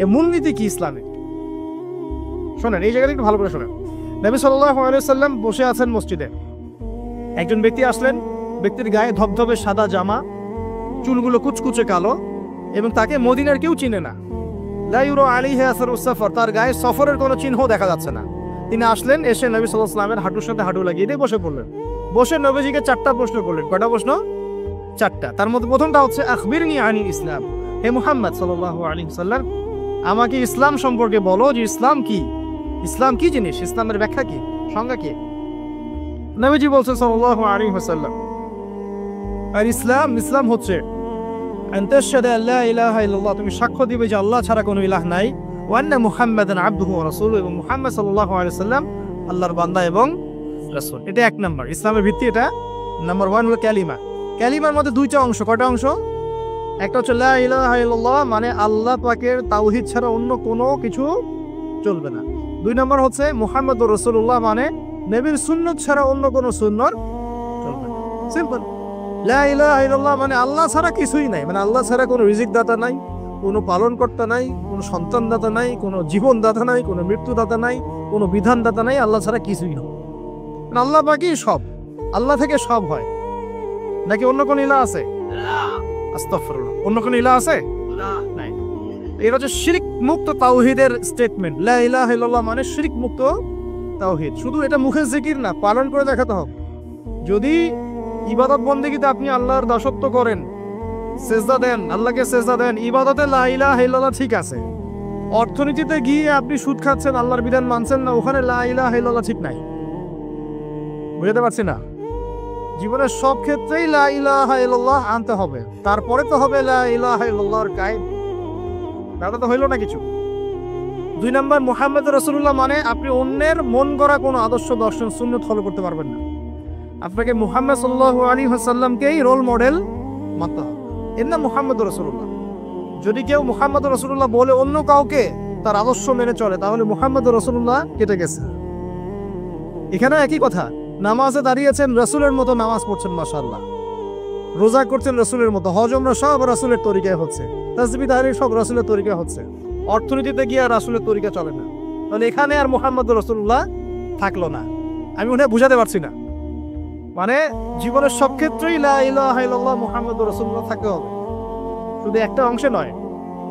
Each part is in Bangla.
এর মূলনীতি কি ইসলামে? শোনেন, এই জায়গাটা একটু ভালো করে শোনেন। নবী সাল্লাল্লাহু আলাইহি ওয়াসাল্লাম বসে আছেন মসজিদে। একজন ব্যক্তি আসলেন, ব্যক্তির গায়ে ধবধবে সাদা জামা, চুলগুলো কুচকুচে কালো, এবং তাকে মদিনার কেউ চিনে না। লা ইউরা আলাইহি আসারুস সাফর, তার গায়ে সফরের কোনো চিহ্ন দেখা যাচ্ছে না। তিনি আসলেন, এসে নবী সাল্লাল্লাহু আলাইহি ওয়াসাল্লামের হাঁটুর সাথে হাঁটু লাগিয়ে দিয়ে বসে পড়লেন। বসে নবীজিকে 4টা প্রশ্ন করলেন। কয়টা প্রশ্ন? 4টা। তার মধ্যে প্রথমটা হচ্ছে আখবিরনি আনিল ইসলাম, হে মুহাম্মদ সাল্লাল্লাহু আলাইহি ওয়াসাল্লাম, আমাকে ইসলাম সম্পর্কে বলো যে ইসলাম কি, ইসলাম কি জিনিস, ইসলামের ব্যাখ্যা কি, সংজ্ঞা কি? নবীজি বলছেন সাল্লাল্লাহু আলাইহি ওয়াসাল্লাম, আর ইসলাম, ইসলাম হচ্ছে আনতাশহাদু আল্লা ইলাহা ইল্লাল্লাহ, তুমি সাক্ষ্য দিবে যে আল্লাহ ছাড়া কোনো ইলাহ নাই, ওয়া আন্না মুহাম্মাদান আবদুহু ওয়া রাসূলুহু, এবং মুহাম্মদ সাল্লাল্লাহু আলাইহি ওয়াসাল্লাম আল্লাহর বান্দা এবং রাসূল। এটা 1 নাম্বার ইসলামের ভিত্তি। এটা নাম্বার 1 হলো কালিমা। কালিমার মধ্যে 2টা অংশ। কয়টা অংশ? একটা হচ্ছে লা ইলাহা ইল্লাল্লাহ, মানে আল্লাহ পাকের তাওহীদ ছাড়া অন্য কোনো কিছু চলবে না। 2 নাম্বার হচ্ছে মুহাম্মদুর রাসূলুল্লাহ, মানে নবীর সুন্নাত ছাড়া অন্য কোনো সুন্নাত চলবে না। সিম্পল। লা ইলাহা ইল্লাল্লাহ মানে আল্লাহ ছাড়া কিছুই নাই, মানে আল্লাহ ছাড়া কোনো রিজিক দাতা নাই, কোনো পালনকর্তা নাই, কোনো সন্তান দাতা নাই, কোনো জীবন দাতা নাই, কোনো মৃত্যু দাতা নাই, কোনো বিধান দাতা নাই, আল্লাহ ছাড়া কিছুই না। মানে আল্লাহ পাকই সব, আল্লাহ থেকে সব হয়। নাকি অন্য কোন ইলাহ আছে? আস্তাগফিরুল্লাহ, অন্য কোন ইলাহ আছে? নাই। এটা হচ্ছে শিরক মুক্ত তাওহীদের স্টেটমেন্ট। লা ইলাহা ইল্লাল্লাহ মানে শিরক মুক্ত তাওহীদ। শুধু এটা মুখের জিকির না, পালন করে দেখাতে হবে। যদি ইবাদত বন্দেগীতে আপনি আল্লাহর দাসত্ব করেন, সেজদা দেন, আল্লাহকে সেজদা দেন, ইবাদতে লা ইলাহা ইল্লাল্লাহ ঠিক আছে। অর্থনীতিতে গিয়ে আপনি সুদ খাচ্ছেন, আল্লাহর বিধান মানছেন না, ওখানে লা ইলাহা ইল্লাল্লাহ ঠিক নাই। বুঝতে পারছি না? জীবনের সব ক্ষেত্রেই লা ইলাহা ইল্লাল্লাহ আনতে হবে, তারপরে তো হবে লা ইলাহা ইল্লাল্লাহর কায়েম। তাহলে তো হইল না কিছু। 2 নাম্বার মুহাম্মদ রাসূলুল্লাহ মানে আপনি অন্যের মন গড়া কোনো আদর্শ, দর্শন, সুন্নাত ফলো করতে পারবেন না। আপনাকে মুহাম্মদ সাল্লাল্লাহু আলাইহি ওয়াসাল্লামকেই রোল মডেল মানতে হবে। এর নাম মুহাম্মদ রাসূলুল্লাহ। যদি কেউ মুহাম্মদ রাসূলুল্লাহ বলে অন্য কাউকে তার আদর্শ মেনে চলে, তাহলে মুহাম্মদ রাসূলুল্লাহ কেটে গেছে। এখানে একই কথা, নামাজে দাঁড়িয়েছেন, রাসূলের মতো নামাজ পড়ছেন, মাশাআল্লাহ। রোজা করছেন রাসূলের মতো, হজ ওমরা সব রাসূলের তরিকায় হচ্ছে, তাসবিহ তাহলিল সব রাসূলের তরিকায় হচ্ছে। অর্থনীতিতে গিয়ে আর রাসূলের তরিকা চলে না, তাহলে এখানে আর মুহাম্মদ রাসূলুল্লাহ থাকলো না। আমি মনে হয় বুঝাতে পারছি না। মানে জীবনের সব ক্ষেত্রেই লা ইলাহা ইল্লাল্লাহ মুহাম্মদুর রাসূলুল্লাহ থাকতে হবে, শুধু একটা অংশে নয়।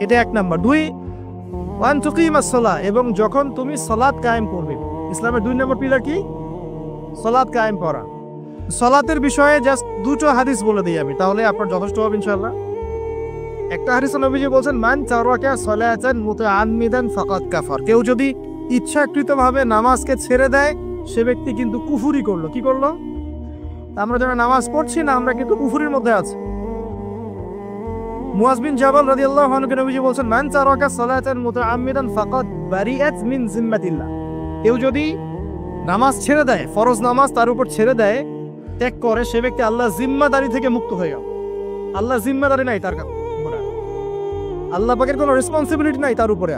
এটা 1 নাম্বার। 2 ওয়ান তুকিমাস সালাহ, এবং যখন তুমি সালাত কায়েম করবে। ইসলামের 2 নম্বর পিলার কি? সালাত কায়েম করা। সালাতের বিষয়ে জাস্ট 2টো হাদিস বলে দিই আমি, তাহলে আপনার যথেষ্ট হবে ইনশাআল্লাহ। একটা হাদিসে নবীজি বলেন, মান তারাকা সালাতান মুতাআম্মিদান ফাকাদ কাফার, কেউ যদি ইচ্ছাকৃতভাবে নামাজকে ছেড়ে দেয়, সে ব্যক্তি কিন্তু কুফরি করলো। কি করলো? আমরা যারা নামাজ পড়ছি না, আমরা কিন্তু কুফরির মধ্যে আছি। মুয়াজ বিন জাবাল রাদিয়াল্লাহু আনহু কে নবীজি বলেন, মান তারাকা সালাতান মুতাআম্মিদান ফাকাদ বারিআত মিন জিম্মাতিল্লাহ, কেউ যদি নামাজ ছেড়ে দেয়, ফরজ নামাজ তার উপর ছেড়ে দেয়, ত্যাগ করে, সে ব্যক্তি আল্লাহ জিম্মাদারি থেকে মুক্ত হয়ে গেল। আল্লাহ জিম্মাদারি নাই তার উপরে, আল্লাহ পাকের কোনো রেসপন্সিবিলিটি নাই তার উপরে,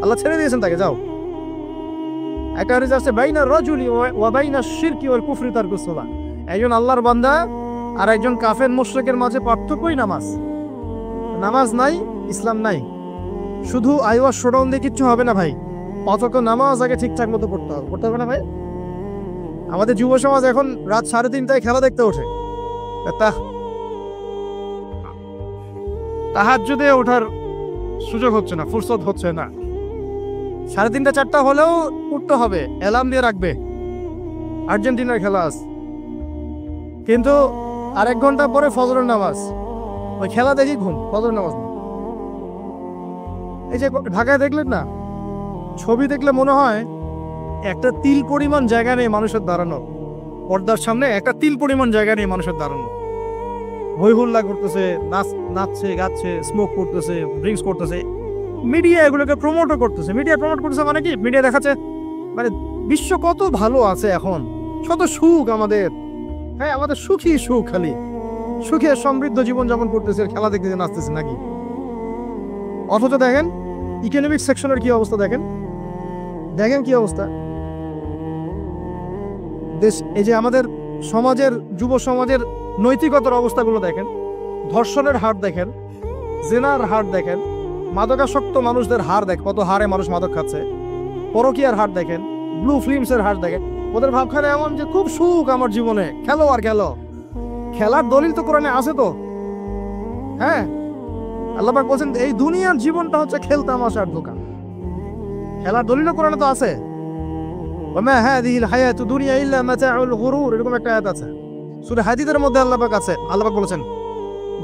আল্লাহ ছেড়ে দিয়েছেন তাকে, যাও। একটা হাদিস আছে, বাইনা রাজুলি ওয়া বাইনা শিরকি ওয়াল কুফরি তারকুস সালাহ, একজন আল্লাহর বান্দা আর একজন কাফের মুশরিকের মাঝে পার্থক্যই নামাজ। নামাজ নাই, ইসলাম নাই। শুধু আইওয়া শোডাউন দিয়ে কিচ্ছু হবে না ভাই, অথচ নামাজ আগে ঠিকঠাক মতো পড়তে হবে। পড়তে হবে না ভাই? আমাদের যুব সমাজ এখন রাত 3:30টায় খেলা দেখতে ওঠে, তাহাজ্জুদে ওঠার সুযোগ হচ্ছে না, ফুরসত হচ্ছে না। 3:30 4টা হলেও উঠতে হবে, অ্যালার্ম দিয়ে রাখবে, আর্জেন্টিনার খেলা আছে। কিন্তু আর 1 ঘন্টা পরে ফজরের নামাজ, ওই খেলা দেখি ঘুম, ফজরের নামাজ। এই যে ঢাকায় দেখলেন না, ছবি দেখলে মনে হয় একটা তিল পরিমাণ জায়গা নেই মানুষের দাঁড়ানো, পর্দার সামনে একটা তিল পরিমাণ জায়গা নেই মানুষের দাঁড়ানো। হই হুল্লা করতেছে, নাচছে, গাচ্ছে, স্মোক করতেছে, ড্রিঙ্কস করতেছে। মিডিয়া এগুলোকে প্রমোটও করতেছে। মিডিয়া প্রমোট করতেছে মানে কি? মিডিয়া দেখাচ্ছে মানে বিশ্ব কত ভালো আছে এখন, কত সুখ আমাদের। হ্যাঁ, আমাদের সুখী সুখ, খালি সুখে সমৃদ্ধ জীবন যাপন করতেছে, খেলা দেখতে নাচতেছে নাকি। অথচ দেখেন ইকোনমিক সেকশনের কি অবস্থা, দেখেন কি অবস্থা দেশ। এই যে আমাদের সমাজের, যুব সমাজের নৈতিকতার অবস্থাগুলো দেখেন, ধর্ষণের হার দেখেন, জেনার হার দেখেন, মাদকাসক্ত মানুষদের হার দেখ, কত হারে মানুষ মাদক খাচ্ছে। পরকীয়ার হার দেখেন, ব্লু ফিল্মসের হার দেখেন। ওদের ভাবখানে এমন যে খুব সুখ আমার জীবনে, খেলো আর খেলো। খেলার দলিল তো কোরআনে আছে তো। হ্যাঁ, আল্লাহ পাক বলছেন এই দুনিয়ার জীবনটা হচ্ছে খেলতামাশার দোকান। খেলার দলিল কোরআনে তো আছে। ওমা হাযিহিল হায়াতুদ দুনিয়া ইল্লা মাতাউল গুরুর, এরকম একটা আয়াত আছে সূরা হাদীদের মধ্যে। আল্লাহ পাক আছে, আল্লাহ পাক বলেছেন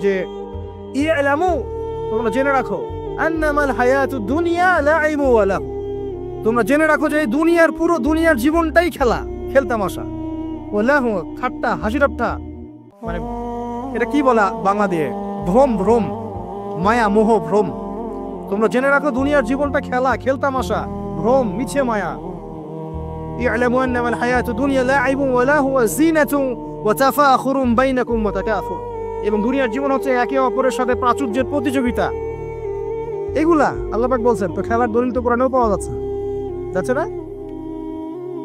যে ইলামু, তোমরা জেনে রাখো, আন্নামাল হায়াতুদ দুনিয়া লাইবু ওয়া লাহু, তোমরা জেনে রাখো যে এই দুনিয়ার পুরো দুনিয়ার জীবনটাই খেলা, খেলতামাশা। ওয়া লাহু, ঠাট্টা হাসি ঠাট্টা, মানে এটা কি বলা বাংলা দিয়ে, ভ্রম, ভ্রম, মায়া মোহ ভ্রম। তোমরা জেনে রাখো দুনিয়ার জীবনটা খেলা, খেলতামাশা, ভ্রম, মিছে মায়া। ইলামু আন্নামাল হায়াতুদ দুনিয়া লাইবু ওয়া লাহু ওয়া জিনাতুন ওয়া তাফাখুরুম বাইনাকুম ওয়া তাকাফুর, এবং দুনিয়ার জীবন হচ্ছে একে অপরের সাথে প্রাচুর্যের প্রতিযোগিতা। এগুলা আল্লাহ পাক বলছেন। তো খেলার দলিল তো কোরআনেও পাওয়া যাচ্ছে না?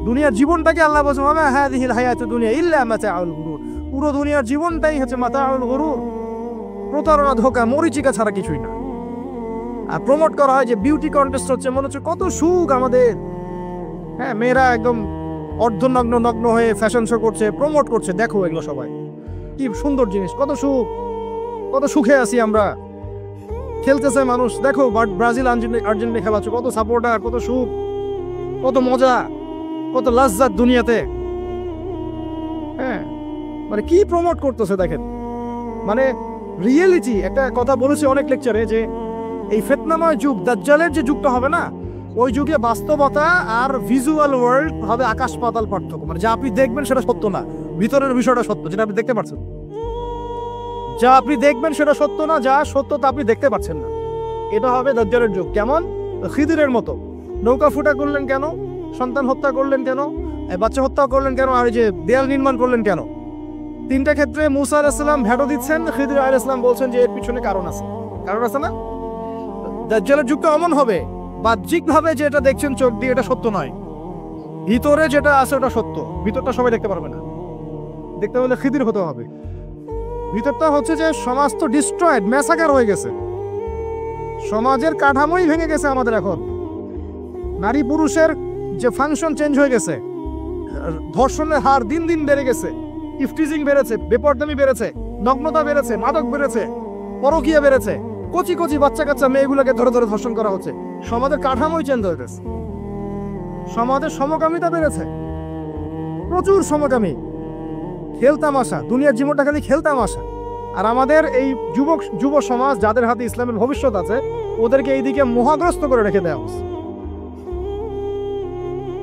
দুনিয়ার জীবনটাকে আল্লাহ বলছেন ওমা হাযিহিল হায়াতুদ দুনিয়া ইল্লা মাতাউল গুরুর, পুরো দুনিয়ার জীবনটাই হচ্ছে মাতাউল গুরুর, প্রতারণা, ধোঁকা, মরিচিকা ছাড়া কিছুই না। আর প্রমোট করা হয় যে বিউটি কন্টেস্ট হচ্ছে, মনে হচ্ছে কত সুখ আমাদের। হ্যাঁ, মেয়েরা একদম অর্ধনগ্ন নগ্ন হয়ে ফ্যাশন শো করছে, প্রমোট করছে, দেখো এগুলো সবাই কি সুন্দর জিনিস, কত সুখ, কত সুখে আছি আমরা। খেলতেছে মানুষ, দেখো ব্রাজিল আর্জেন্টিনা খেলা হচ্ছে, কত সাপোর্টার, কত সুখ, কত মজা, কত লাজ্জাত দুনিয়াতে। হ্যাঁ, মানে কি প্রমোট করতেছে দেখেন। মানে রিয়েলিটি, একটা কথা বলেছি অনেক লেকচারে যে এই ফিতনাময় যুগ, দাজ্জালের যে যুগটা হবে না, ওই যুগে বাস্তবতা আর ভিজুয়াল ওয়ার্ল্ড হবে আকাশ পাতাল পার্থক্য। মানে যা আপনি দেখবেন সেটা সত্য না, ভিতরের বিষয়টা সত্য, যেটা আপনি দেখতে পাচ্ছেন। যা আপনি দেখবেন সেটা সত্য না, যা সত্য তা আপনি দেখতে পাচ্ছেন না। এটা হবে দাজ্জালের যুগ। কেমন? খিদিরের মতো। নৌকা ফুটা করলেন কেন? সন্তান হত্যা করলেন কেন? বাচ্চা হত্যা করলেন কেন? আর যে দেয়াল নির্মাণ করলেন কেন? তিনটা ক্ষেত্রে মুসা আলাইহিস সালাম ভেটো দিচ্ছেন, খিদির আলাইহিস সালাম বলছেন যে এর পিছনে কারণ আছে। কারণ আছে না? দাজ্জালের যুগটা এমন হবে, বাহ্যিকভাবে যেটা দেখছেন চোখ দিয়ে এটা সত্য নয়, ভিতরে যেটা আছে ওটা সত্য। ভিতরটা সবাই দেখতে পারবে না, দেখতে হলে খিদির হতে হবে। ভিতরটা হচ্ছে যে সমাজ তো ডিস্ট্রয়েড, ম্যাসাকার হয়ে গেছে, সমাজের কাঠামোই ভেঙে গেছে আমাদের। এখন নারী পুরুষের যে ফাংশন চেঞ্জ হয়ে গেছে, ধর্ষণের হার দিন দিন বেড়ে গেছে, ইফটিজিং বেড়েছে, বেপরদামি বেড়েছে, নগ্নতা বেড়েছে, মাদক বেড়েছে, পরকীয়া বেড়েছে, কচি কচি বাচ্চা কাচ্চা মেয়েগুলোকে ধরে ধরে ধর্ষণ করা হচ্ছে। সমাজের কাঠামোই চেঞ্জ হয়ে গেছে, সমাজের সমকামিতা বেড়েছে, প্রচুর সমকামী, খেলতামাশা, দুনিয়ার জীবনটা খালি খেলতামাশা। আর আমাদের এই যুব সমাজ, যাদের হাতে ইসলামের ভবিষ্যৎ আছে, ওদেরকে এইদিকে মোহাগ্রস্ত করে রেখে দেওয়া হচ্ছে।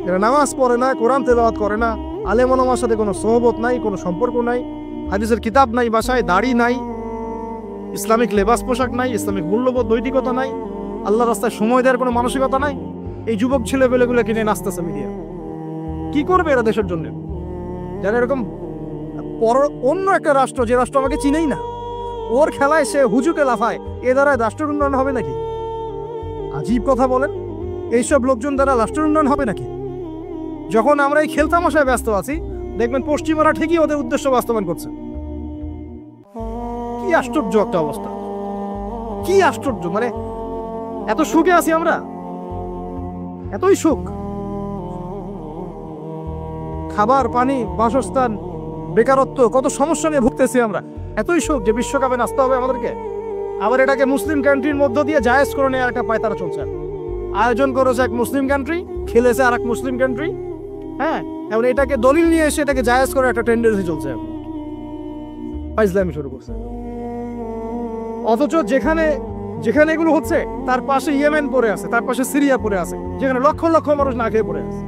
এরা নামাজ পড়ে না, কোরআন তেলাওয়াত করে না, আলেম ওলামার সাথে কোনো সোহবত নাই, কোনো সম্পর্ক নাই, হাদিসের কিতাব নাই বাসায়, দাড়ি নাই, ইসলামিক লেবাস পোশাক নাই, ইসলামিক মূল্যবোধ নৈতিকতা নাই, আল্লাহ রাস্তায় সময় দেওয়ার কোনো মানসিকতা নাই। এই যুবক ছেলেপেলেগুলো কিনে নাচতেছে মিডিয়া। কি করবে এরা দেশের জন্য? যারা এরকম অন্য একটা রাষ্ট্র, যে রাষ্ট্র আমাকে চিনেই না, ওর খেলায় সে হুজুকে লাফায়, এ দ্বারা রাষ্ট্রের উন্নয়ন হবে নাকি? আজীব কথা বলেন। এইসব লোকজন দ্বারা রাষ্ট্রের উন্নয়ন হবে নাকি? যখন আমরা এই খেলতামাশায় ব্যস্ত আছি, দেখবেন পশ্চিমারা ঠিকই ওদের উদ্দেশ্য বাস্তবায়ন করছে। কি আশ্চর্য একটা অবস্থা, কি আশ্চর্য! মানে এত সুখে আছি আমরা, এতই সুখ, খাবার, পানি, বাসস্থান, বেকারত্ব, কত সমস্যা নিয়ে ভুগতেছি আমরা, এতই সুখ যে বিশ্বকাপে নাচতে হবে আমাদেরকে। আবার এটাকে মুসলিম কান্ট্রির মধ্য দিয়ে জায়েজ করে নেওয়ার একটা পায়তারা চলছে। আয়োজন করেছে এক মুসলিম কান্ট্রি, খেলেছে আর এক মুসলিম কান্ট্রি। হ্যাঁ, এবং এটাকে দলিল নিয়ে এসে এটাকে জায়েজ করে একটা টেন্ডেন্সি চলছে, ফাইজলামি শুরু করছে। অথচ যেখানে যেখানে এগুলো হচ্ছে তার পাশে ইয়েমেন পড়ে আছে, তার পাশে সিরিয়া পড়ে আছে, যেখানে লক্ষ লক্ষ মানুষ না খেয়ে পড়ে আছে।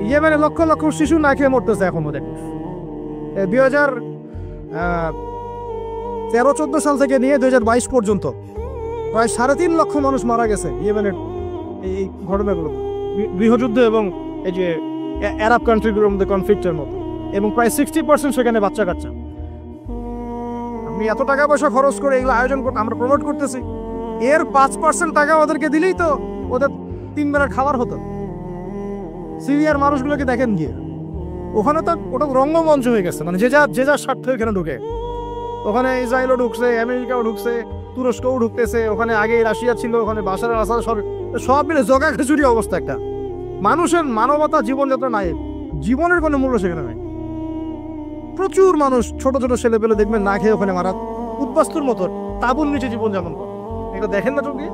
ইয়েমেনে লক্ষ লক্ষ শিশু না খেয়ে মরতেছে এখন। ওদের 2013-14 সাল থেকে নিয়ে 2022 পর্যন্ত প্রায় 3.5 লক্ষ মানুষ মারা গেছে ইয়েমেনের এই ঘটনাগুলো, গৃহযুদ্ধ এবং এই যে আরব কান্ট্রিগুলোর মধ্যে কনফ্লিক্টের মতো, এবং প্রায় 60% সেখানে বাচ্চা কাচ্চা। আমি এত টাকা পয়সা খরচ করে এগুলো আয়োজন করতে, আমরা প্রমোট করতেছি, এর 5% টাকা ওদেরকে দিলেই তো ওদের 3 বেলার খাবার হতো। সিরিয়ার মানুষগুলোকে দেখেন গিয়ে, ওখানে তো ওটা রঙ্গমঞ্চ হয়ে গেছে। মানে যে যার স্বার্থ এখানে ঢুকে, ওখানে ইসরায়েলও ঢুকছে, আমেরিকাও ঢুকছে, তুরস্কও ঢুকতেছে, ওখানে আগে রাশিয়া ছিল, ওখানে বাশার আল আসাদ, সব মিলে জগা খিচুড়ি অবস্থা একটা। মানুষের মানবতা জীবনযাত্রা নাই, জীবনের কোনো মূল্য সেখানে নাই। প্রচুর মানুষ, ছোট ছোট ছেলে পেলে দেখবেন না খেয়ে ওখানে মারা, উদ্বাস্তুর মতো তাঁবুর নিচে জীবনযাপন করে। এটা দেখেন না চোখে?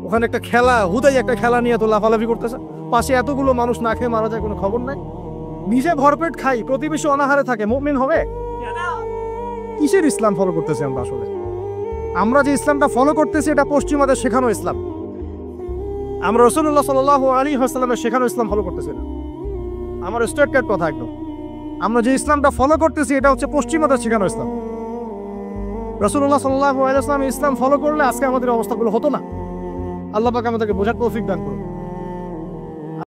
ওখানে একটা খেলা, হুদাই একটা খেলা নিয়ে তো লাফালাফি করতেছে, পাশে এতগুলো মানুষ না খেয়ে মারা যায়, কোনো খবর নাই। নিজে ভরপেট খাই, প্রতিবেশী অনাহারে থাকে, মুমিন হবে? কিসের ইসলাম ফলো করতেছি আমরা আসলে? আমরা যে ইসলামটা ফলো করতেছি এটা পশ্চিমাদের শেখানো ইসলাম। আমরা রাসূলুল্লাহ সাল্লাল্লাহু আলাইহি ওয়াসাল্লামের শেখানো ইসলাম ফলো করতেছি না। আমার স্ট্রেট কাট কথা একদম। আমরা যে ইসলামটা ফলো করতেছি এটা হচ্ছে পশ্চিমাদের শেখানো ইসলাম। রাসূলুল্লাহ সাল্লাল্লাহু আলাইহি ওয়াসাল্লাম ইসলাম ফলো করলে আজকে আমাদের অবস্থাগুলো হতো না। আল্লাহ পাক আমাদেরকে বোঝার তৌফিক দান করুন।